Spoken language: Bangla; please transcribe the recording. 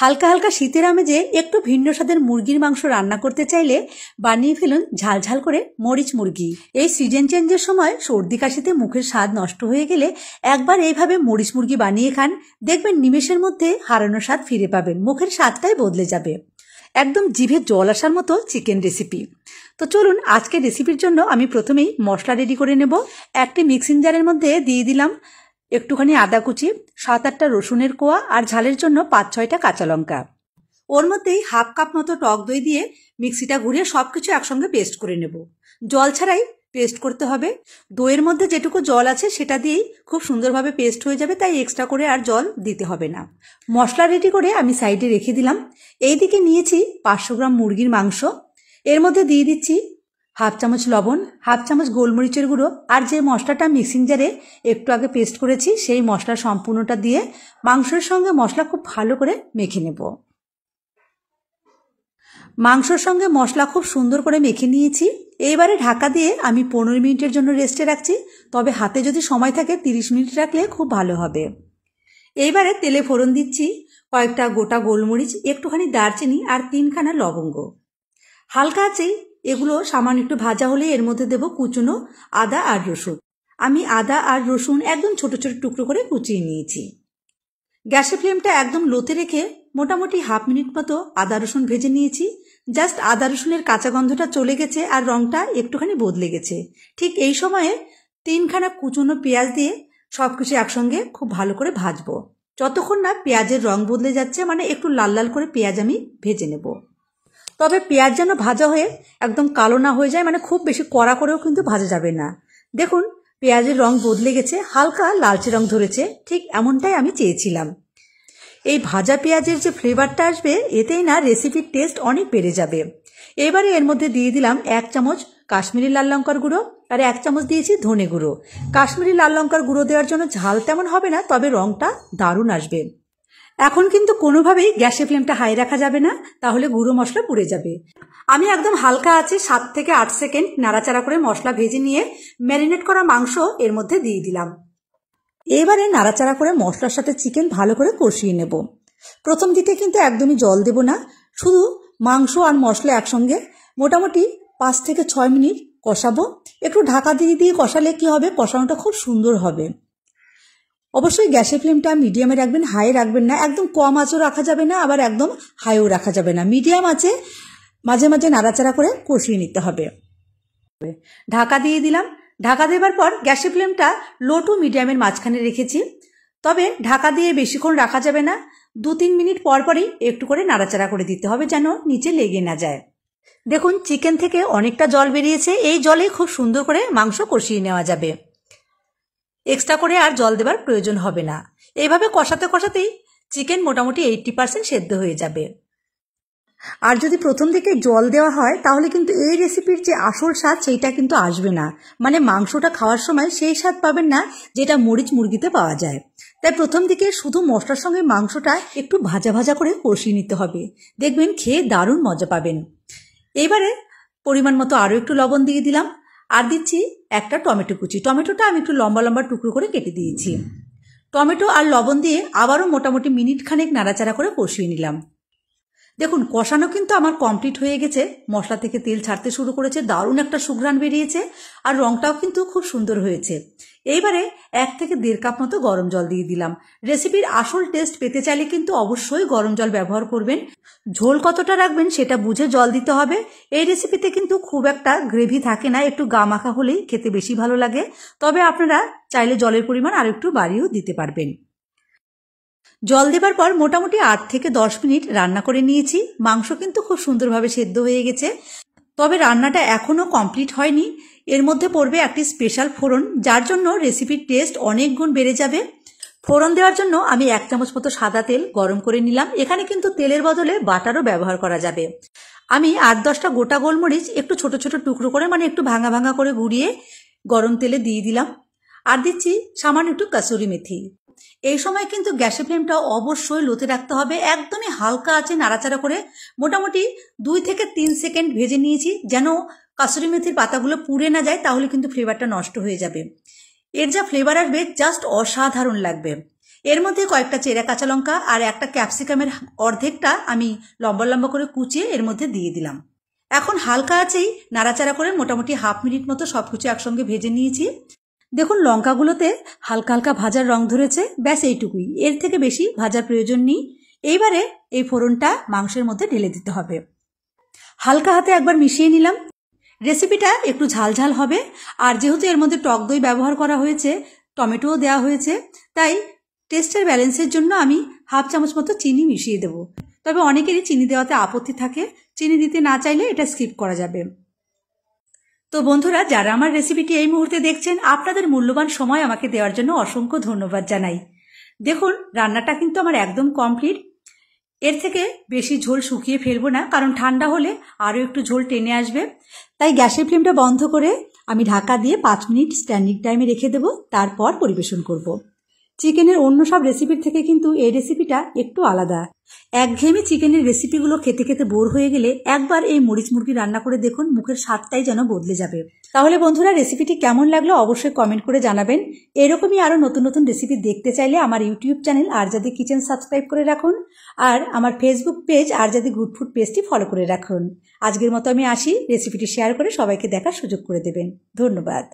হালকা হালকা শীতের আমেজে একটু ভিন্ন স্বাদের মুরগির মাংস রান্না করতে চাইলে বানিয়ে ফেলুন ঝালঝাল করে মরিচ মুরগি। এই সিজন চেঞ্জের সময় সর্দি কাশিতে মুখের স্বাদ নষ্ট হয়ে গেলে একবার এইভাবে মরিচ মুরগি বানিয়ে খান, দেখবেন নিমেষের মধ্যে হারানো স্বাদ ফিরে পাবেন, মুখের স্বাদটাই বদলে যাবে। একদম জিভে জল আসার মতো চিকেন রেসিপি। তো চলুন আজকের রেসিপির জন্য আমি প্রথমেই মশলা রেডি করে নেব। একটি মিক্সিং জারের মধ্যে দিয়ে দিলাম একটুখানি আদা কুচি, 7-8টা রসুনের কোয়া আর ঝালের জন্য 5-6টা কাঁচা লঙ্কা। ওর মধ্যেই হাফ কাপ মতো টক দই দিয়ে মিক্সিটা ঘুরিয়ে সবকিছু একসঙ্গে পেস্ট করে নেব। জল ছাড়াই পেস্ট করতে হবে। দইয়ের মধ্যে যেটুকু জল আছে সেটা দিয়েই খুব সুন্দরভাবে পেস্ট হয়ে যাবে, তাই এক্সট্রা করে আর জল দিতে হবে না। মশলা রেডি করে আমি সাইডে রেখে দিলাম। এইদিকে নিয়েছি 500 গ্রাম মুরগির মাংস। এর মধ্যে দিয়ে দিচ্ছি হাফ চামচ লবণ, হাফ চামচ গোলমরিচের গুঁড়ো আর যে মশলাটা মিক্সিং জারে একটু আগে পেস্ট করেছি সেই মশলা সম্পূর্ণটা দিয়ে মাংসের সঙ্গে মশলা খুব ভালো করে মেখে নেব। মাংসের সঙ্গে মশলা খুব সুন্দর করে মেখে নিয়েছি। এইবারে ঢাকা দিয়ে আমি 15 মিনিটের জন্য রেস্টে রাখছি, তবে হাতে যদি সময় থাকে 30 মিনিট রাখলে খুব ভালো হবে। এইবারে তেলে ফোড়ন দিচ্ছি কয়েকটা গোটা গোলমরিচ, একটুখানি দারচিনি আর 3খানা লবঙ্গ। হালকা আছেই এগুলো সামান্য একটু ভাজা হলে এর মধ্যে দেব কুচনো আদা আর রসুন। আমি আদা আর রসুন একদম ছোট ছোট টুকরো করে কুচিয়ে নিয়েছি। গ্যাসের ফ্লেমটা একদম লোতে রেখে মোটামুটি হাফ মিনিট মতো আদা রসুন ভেজে নিয়েছি। জাস্ট আদা রসুনের কাঁচা গন্ধটা চলে গেছে আর রঙটা একটুখানি বদলে গেছে। ঠিক এই সময়ে 3খানা কুচনো পেঁয়াজ দিয়ে সবকিছু একসঙ্গে খুব ভালো করে ভাজবো, যতক্ষণ না পেঁয়াজের রং বদলে যাচ্ছে, মানে একটু লাল লাল করে পেঁয়াজ আমি ভেজে নেব। তবে পেঁয়াজ যেন ভাজা হয়ে একদম কালো না হয়ে যায়, মানে খুব বেশি কড়া করেও কিন্তু ভাজা যাবে না। দেখুন পেঁয়াজের রং বদলে গেছে, হালকা লালচে রং ধরেছে, ঠিক এমনটাই আমি চেয়েছিলাম। এই ভাজা পেঁয়াজের যে ফ্লেভারটা আসবে এতেই না রেসিপির টেস্ট অনেক বেড়ে যাবে। এবারে এর মধ্যে দিয়ে দিলাম 1 চামচ কাশ্মীরি লাল লঙ্কার গুঁড়ো আর 1 চামচ দিয়েছি ধনে গুঁড়ো। কাশ্মীরি লাল লঙ্কার গুঁড়ো দেওয়ার জন্য ঝাল তেমন হবে না, তবে রংটা দারুণ আসবে। এখন কিন্তু কোনোভাবেই গ্যাসের ফ্লেমটা হাই রাখা যাবে না, তাহলে গুঁড়ো মশলা পুড়ে যাবে। আমি একদম হালকা আছে 7 থেকে 8 সেকেন্ড নাড়াচাড়া করে মশলা ভেজে নিয়ে ম্যারিনেট করা মাংস এর মধ্যে দিয়ে দিলাম। এবারে নাড়াচাড়া করে মশলার সাথে চিকেন ভালো করে কষিয়ে নেব। প্রথম দিকে কিন্তু একদমই জল দেব না, শুধু মাংস আর মশলা একসঙ্গে মোটামুটি 5 থেকে 6 মিনিট কষাবো। একটু ঢাকা দিয়ে দিয়ে কষালে কি হবে, কষানোটা খুব সুন্দর হবে। অবশ্যই গ্যাসের ফ্লেমটা মিডিয়ামে রাখবেন, হাই রাখবেন না। একদম কম আঁচও রাখা যাবে না, আবার একদম হাইও রাখা যাবে না। মিডিয়াম আছে, মাঝে মাঝে নাড়াচাড়া করে কষিয়ে নিতে হবে। ঢাকা দিয়ে দিলাম। ঢাকা দেওয়ার পর গ্যাসের ফ্লেমটা লো টু মিডিয়ামের মাঝখানে রেখেছি। তবে ঢাকা দিয়ে বেশিক্ষণ রাখা যাবে না, 2-3 মিনিট পর পরই একটু করে নাড়াচাড়া করে দিতে হবে যেন নিচে লেগে না যায়। দেখুন চিকেন থেকে অনেকটা জল বেরিয়েছে, এই জলে খুব সুন্দর করে মাংস কষিয়ে নেওয়া যাবে। এক্সট্রা করে আর জল দেবার প্রয়োজন হবে না। এইভাবে কষাতে কষাতেই চিকেন মোটামুটি 80% সেদ্ধ হয়ে যাবে। আর যদি প্রথম দিকে জল দেওয়া হয় তাহলে কিন্তু এই রেসিপির যে আসল স্বাদ সেইটা কিন্তু আসবে না, মানে মাংসটা খাওয়ার সময় সেই স্বাদ পাবেন না যেটা মরিচ মুরগিতে পাওয়া যায়। তাই প্রথম দিকে শুধু মশলার সঙ্গে মাংসটা একটু ভাজা ভাজা করে কষিয়ে নিতে হবে, দেখবেন খেয়ে দারুণ মজা পাবেন। এবারে পরিমাণ মতো আরও একটু লবণ দিয়ে দিলাম আর দিচ্ছি একটা টমেটো কুচি। টমেটোটা আমি একটু লম্বা লম্বা টুকরো করে কেটে দিয়েছি। টমেটো আর লবণ দিয়ে আবারও মোটামুটি মিনিট খানেক নাড়াচাড়া করে কষিয়ে নিলাম। দেখুন কষানো কিন্তু আমার কমপ্লিট হয়ে গেছে, মশলা থেকে তেল ছাড়তে শুরু করেছে, দারুণ একটা সুঘ্রাণ বেরিয়েছে আর রংটাও কিন্তু খুব সুন্দর হয়েছে। এইবারে 1 থেকে 1.5 কাপ মতো গরম জল দিয়ে দিলাম। রেসিপির আসল টেস্ট পেতে চাইলে কিন্তু অবশ্যই গরম জল ব্যবহার করবেন। ঝোল কতটা রাখবেন সেটা বুঝে জল দিতে হবে। এই রেসিপিতে কিন্তু খুব একটা গ্রেভি থাকে না, একটু গা মাখা হলেই খেতে বেশি ভালো লাগে। তবে আপনারা চাইলে জলের পরিমাণ আর একটু বাড়িয়েও দিতে পারবেন। জল দেবার পর মোটামুটি 8 থেকে 10 মিনিট রান্না করে নিয়েছি। মাংস কিন্তু খুব সুন্দরভাবে সেদ্ধ হয়ে গেছে, তবে রান্নাটা এখনো কমপ্লিট হয়নি। এর মধ্যে পড়বে একটি স্পেশাল ফোড়ন, যার জন্য রেসিপির টেস্ট অনেক গুণ বেড়ে যাবে। ফোড়ন দেওয়ার জন্য আমি 1 চামচ মতো সাদা তেল গরম করে নিলাম। এখানে কিন্তু তেলের বদলে বাটারও ব্যবহার করা যাবে। আমি 8-10টা গোটা গোলমরিচ একটু ছোট ছোট টুকরো করে, মানে একটু ভাঙা ভাঙা করে গুঁড়িয়ে গরম তেলে দিয়ে দিলাম আর দিচ্ছি সামান্য একটু কাসুরি মেথি। এই সময় কিন্তু গ্যাসের ফ্লেমটা অবশ্যই লোতে রাখতে হবে, একদমই হালকা আছে নাড়াচাড়া করে মোটামুটি 2 থেকে 3 সেকেন্ড ভেজে নিয়েছি, যেন কাসুরি মেথির পাতাগুলো পুড়ে না যায়, তাহলে কিন্তু ফ্লেভারটা নষ্ট হয়ে যাবে। এর যা ফ্লেভার আসবে জাস্ট অসাধারণ লাগবে। এর মধ্যে কয়েকটা চেরা কাঁচা লঙ্কা আর একটা ক্যাপসিকামের অর্ধেকটা আমি লম্বা লম্বা করে কুচিয়ে এর মধ্যে দিয়ে দিলাম। এখন হালকা আঁচেই নাড়াচাড়া করে মোটামুটি হাফ মিনিট মতো সব কিছু একসঙ্গে ভেজে নিয়েছি। দেখুন লঙ্কাগুলোতে হালকা হালকা ভাজার রং ধরেছে, ব্যাস এইটুকুই, এর থেকে বেশি ভাজার প্রয়োজন নেই। এইবারে এই ফোড়নটা মাংসের মধ্যে ঢেলে দিতে হবে। হালকা হাতে একবার মিশিয়ে নিলাম। রেসিপিটা একটু ঝালঝাল হবে, আর যেহেতু এর মধ্যে টক দই ব্যবহার করা হয়েছে, টমেটোও দেওয়া হয়েছে, তাই টেস্টের ব্যালেন্সের জন্য আমি হাফ চামচ মতো চিনি মিশিয়ে দেব। তবে অনেকেরই চিনি দেওয়াতে আপত্তি থাকে, চিনি দিতে না চাইলে এটা স্কিপ করা যাবে। তো বন্ধুরা, যারা আমার রেসিপিটি এই মুহূর্তে দেখছেন, আপনাদের মূল্যবান সময় আমাকে দেওয়ার জন্য অসংখ্য ধন্যবাদ জানাই। দেখুন রান্নাটা কিন্তু আমার একদম কমপ্লিট। এর থেকে বেশি ঝোল শুকিয়ে ফেলবো না, কারণ ঠান্ডা হলে আরও একটু ঝোল টেনে আসবে। তাই গ্যাসের ফ্লেমটা বন্ধ করে আমি ঢাকা দিয়ে 5 মিনিট স্ট্যান্ডিং টাইমে রেখে দেবো, তারপর পরিবেশন করব। চিকেনের অন্য সব রেসিপির থেকে কিন্তু এই রেসিপিটা একটু আলাদা। একঘেয়েমি চিকেনের রেসিপিগুলো খেতে খেতে বোর হয়ে গেলে একবার এই মরিচ মুরগি রান্না করে দেখুন, মুখের স্বাদটাই যেন বদলে যাবে। তাহলে বন্ধুরা, রেসিপিটি কেমন লাগলো অবশ্যই কমেন্ট করে জানাবেন। এরকমই আরও নতুন নতুন রেসিপি দেখতে চাইলে আমার ইউটিউব চ্যানেল আরজাদি কিচেন সাবস্ক্রাইব করে রাখুন, আর আমার ফেসবুক পেজ আরজাদি গুড ফুড পেজটি ফলো করে রাখুন। আজকের মতো আমি আসি, রেসিপিটি শেয়ার করে সবাইকে দেখার সুযোগ করে দেবেন। ধন্যবাদ।